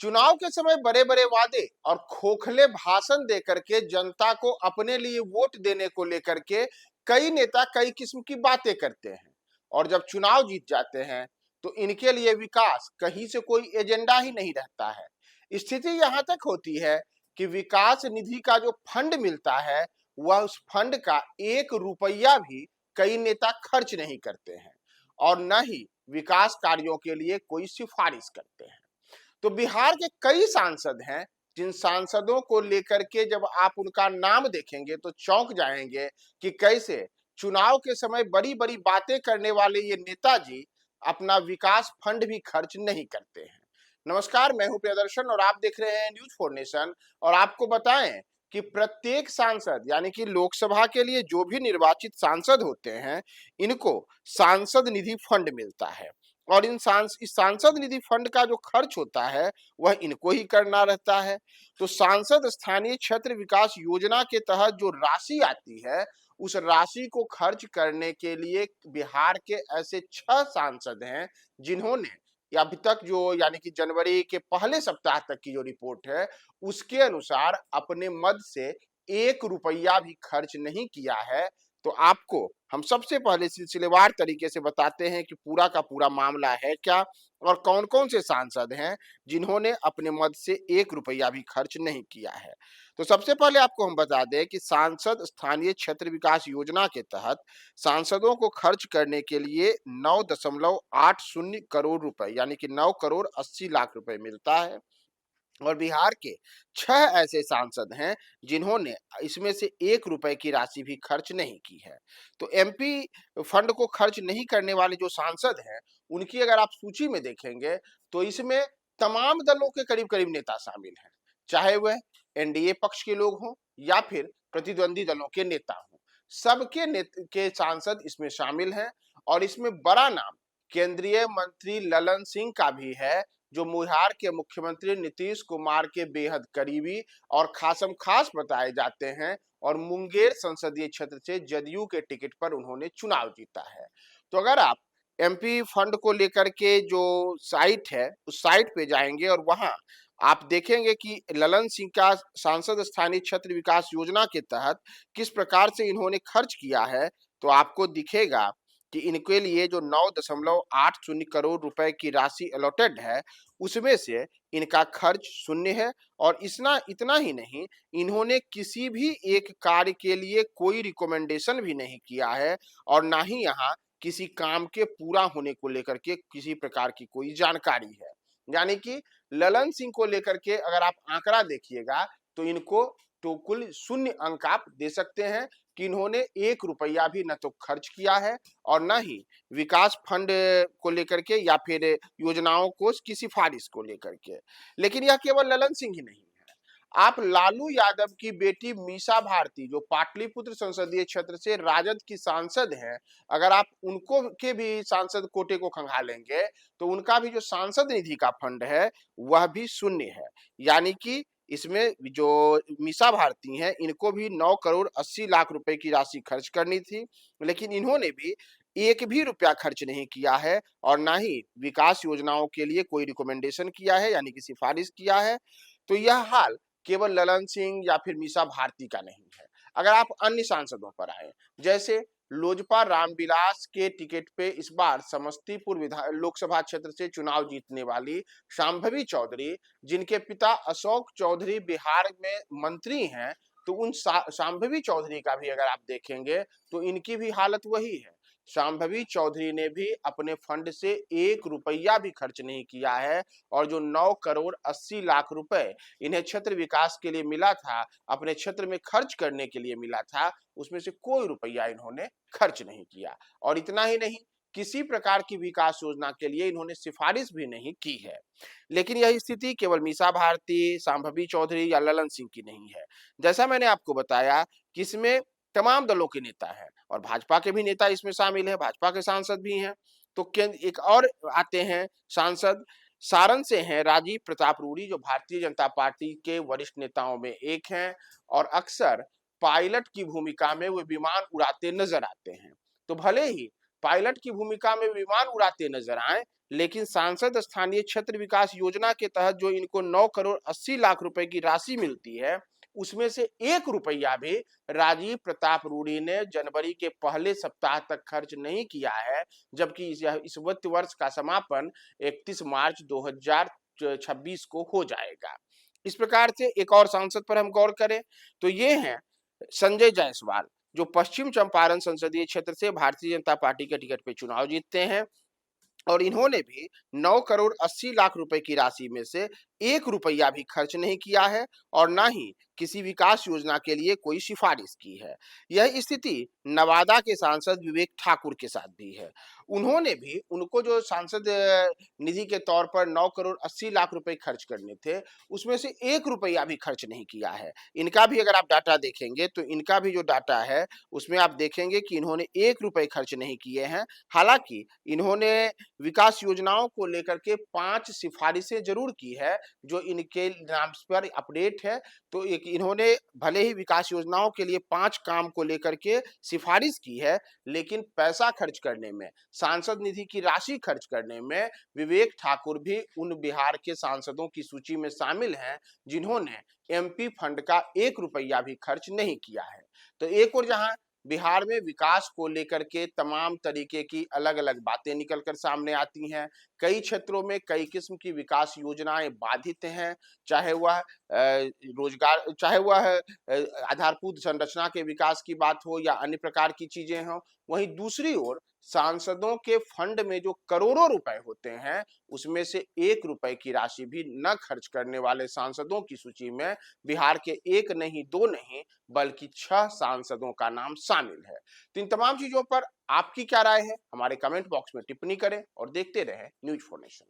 चुनाव के समय बड़े बड़े वादे और खोखले भाषण देकर के जनता को अपने लिए वोट देने को लेकर के कई नेता कई किस्म की बातें करते हैं और जब चुनाव जीत जाते हैं तो इनके लिए विकास कहीं से कोई एजेंडा ही नहीं रहता है। स्थिति यहां तक होती है कि विकास निधि का जो फंड मिलता है वह उस फंड का 1 रुपया भी कई नेता खर्च नहीं करते हैं और न ही विकास कार्यों के लिए कोई सिफारिश करते हैं। तो बिहार के कई सांसद हैं जिन सांसदों को लेकर के जब आप उनका नाम देखेंगे तो चौंक जाएंगे कि कैसे चुनाव के समय बड़ी बड़ी बातें करने वाले ये नेताजी अपना विकास फंड भी खर्च नहीं करते हैं। नमस्कार, मैं हूं प्रियदर्शन और आप देख रहे हैं न्यूज फॉर नेशन। और आपको बताएं कि प्रत्येक सांसद यानी कि लोकसभा के लिए जो भी निर्वाचित सांसद होते हैं इनको सांसद निधि फंड मिलता है और इस सांसद निधि फंड का जो खर्च होता है वह इनको ही करना रहता है। तो सांसद स्थानीय क्षेत्र विकास योजना के तहत जो राशि आती है उस राशि को खर्च करने के लिए बिहार के ऐसे 6 सांसद हैं जिन्होंने अभी तक जो यानी कि जनवरी के पहले सप्ताह तक की जो रिपोर्ट है उसके अनुसार अपने मद से 1 रुपया भी खर्च नहीं किया है। तो आपको हम सबसे पहले सिलसिलेवार तरीके से बताते हैं कि पूरा का पूरा मामला है क्या और कौन कौन से सांसद हैं जिन्होंने अपने मद से 1 रुपया भी खर्च नहीं किया है। तो सबसे पहले आपको हम बता दें कि सांसद स्थानीय क्षेत्र विकास योजना के तहत सांसदों को खर्च करने के लिए 9.80 करोड़ रुपए यानी कि 9 करोड़ 80 लाख रुपए मिलता है और बिहार के 6 ऐसे सांसद हैं जिन्होंने इसमें से 1 रुपए की राशि भी खर्च नहीं की है। तो एमपी फंड को खर्च नहीं करने वाले जो सांसद हैं उनकी अगर आप सूची में देखेंगे तो इसमें तमाम दलों के करीब करीब नेता शामिल हैं, चाहे वह एनडीए पक्ष के लोग हों या फिर प्रतिद्वंदी दलों के नेता हों। सबके के सांसद इसमें शामिल हैं और इसमें बड़ा नाम केंद्रीय मंत्री ललन सिंह का भी है जो बिहार के मुख्यमंत्री नीतीश कुमार के बेहद करीबी और खासम खास बताए जाते हैं और मुंगेर संसदीय क्षेत्र से जदयू के टिकट पर उन्होंने चुनाव जीता है। तो अगर आप एमपी फंड को लेकर के जो साइट है उस साइट पे जाएंगे और वहां आप देखेंगे कि ललन सिंह का सांसद स्थानीय क्षेत्र विकास योजना के तहत किस प्रकार से इन्होंने खर्च किया है तो आपको दिखेगा कि इनके लिए जो 9.80 करोड़ रुपए की राशि अलॉटेड है उसमें से इनका खर्च शून्य है। और इतना ही नहीं, इन्होंने किसी भी एक कार्य के लिए कोई रिकमेंडेशन भी नहीं किया है और ना ही यहाँ किसी काम के पूरा होने को लेकर के किसी प्रकार की कोई जानकारी है। यानी कि ललन सिंह को लेकर के अगर आप आंकड़ा देखिएगा तो इनको तो कुल 0 अंक आप दे सकते हैं कि इन्होंने 1 रुपया भी न तो खर्च किया है और न ही विकास फंड को लेकर के या फिर योजनाओं को की सिफारिश को लेकर के। लेकिन यह केवल ललन सिंह ही नहीं है, आप लालू यादव की बेटी मीसा भारती जो पाटलिपुत्र संसदीय क्षेत्र से राजद की सांसद हैं, अगर आप उनको के भी सांसद कोटे को खंगालेंगे तो उनका भी जो सांसद निधि का फंड है वह भी शून्य है। यानी कि इसमें जो मीसा भारती हैं इनको भी 9 करोड़ 80 लाख रुपए की राशि खर्च करनी थी, लेकिन इन्होंने भी 1 भी रुपया खर्च नहीं किया है और ना ही विकास योजनाओं के लिए कोई रिकमेंडेशन किया है यानी कि सिफारिश किया है। तो यह हाल केवल ललन सिंह या फिर मीसा भारती का नहीं है। अगर आप अन्य सांसदों पर आए, जैसे लोजपा रामविलास के टिकट पे इस बार समस्तीपुर लोकसभा क्षेत्र से चुनाव जीतने वाली शांभवी चौधरी, जिनके पिता अशोक चौधरी बिहार में मंत्री हैं, तो उन शांभवी चौधरी का भी अगर आप देखेंगे तो इनकी भी हालत वही है। शांभवी चौधरी ने भी अपने फंड से 1 रुपया भी खर्च नहीं किया है और जो 9 करोड़ 80 लाख रुपए इन्हें क्षेत्र विकास के लिए मिला था, अपने क्षेत्र में खर्च करने के लिए मिला था, उसमें से कोई रुपया इन्होंने खर्च नहीं किया। और इतना ही नहीं, किसी प्रकार की विकास योजना के लिए इन्होंने सिफारिश भी नहीं की है। लेकिन यह स्थिति केवल मीसा भारती, शांभवी चौधरी या ललन सिंह की नहीं है। जैसा मैंने आपको बताया कि इसमें तमाम दलों के नेता हैं और भाजपा के भी नेता इसमें शामिल है, भाजपा के सांसद भी हैं। तो एक और आते हैं सांसद, सारण से हैं राजीव प्रताप रूडी जो भारतीय जनता पार्टी के वरिष्ठ नेताओं में एक हैं और अक्सर पायलट की भूमिका में वे विमान उड़ाते नजर आते हैं। तो भले ही पायलट की भूमिका में विमान उड़ाते नजर आए, लेकिन सांसद स्थानीय क्षेत्र विकास योजना के तहत जो इनको 9 करोड़ 80 लाख रुपए की राशि मिलती है, उसमें से 1 रुपया भी राजीव प्रताप रूडी ने जनवरी के पहले सप्ताह तक खर्च नहीं किया है, जबकि इस वित्त वर्ष का समापन 31 मार्च 2026 को हो जाएगा। इस प्रकार से एक और सांसद पर हम गौर करें तो ये हैं संजय जायसवाल, जो पश्चिम चंपारण संसदीय क्षेत्र से भारतीय जनता पार्टी के टिकट पे चुनाव जीतते हैं, और इन्होंने भी 9 करोड़ 80 लाख रुपए की राशि में से 1 रुपया भी खर्च नहीं किया है और ना ही किसी विकास योजना के लिए कोई सिफारिश की है। यह स्थिति नवादा के सांसद विवेक ठाकुर के साथ भी है। उन्होंने भी, उनको जो सांसद निधि के तौर पर 9 करोड़ 80 लाख रुपए खर्च करने थे, उसमें से 1 रुपया भी खर्च नहीं किया है। इनका भी अगर आप डाटा देखेंगे तो इनका भी जो डाटा है उसमें आप देखेंगे कि इन्होंने 1 रुपये खर्च नहीं किए हैं। हालांकि इन्होंने विकास योजनाओं को लेकर के 5 सिफारिशें जरूर की है, जो इनके नाम पर अपडेट है। तो एक इन्होंने भले ही विकास योजनाओं के लिए 5 काम को लेकर के सिफारिश की है, लेकिन पैसा खर्च करने में, सांसद निधि की राशि खर्च करने में विवेक ठाकुर भी उन बिहार के सांसदों की सूची में शामिल हैं जिन्होंने एमपी फंड का 1 रुपया भी खर्च नहीं किया है। तो एक और जहां बिहार में विकास को लेकर के तमाम तरीके की अलग अलग बातें निकलकर सामने आती हैं, कई क्षेत्रों में कई किस्म की विकास योजनाएं बाधित हैं, चाहे वह रोजगार, चाहे वह आधारभूत संरचना के विकास की बात हो या अन्य प्रकार की चीजें हो। वहीं दूसरी ओर सांसदों के फंड में जो करोड़ों रुपए होते हैं, उसमें से 1 रुपए की राशि भी न खर्च करने वाले सांसदों की सूची में बिहार के 1 नहीं 2 नहीं बल्कि 6 सांसदों का नाम शामिल है। तो इन तमाम चीजों पर आपकी क्या राय है, हमारे कमेंट बॉक्स में टिप्पणी करें और देखते रहें न्यूज फॉर नेशन।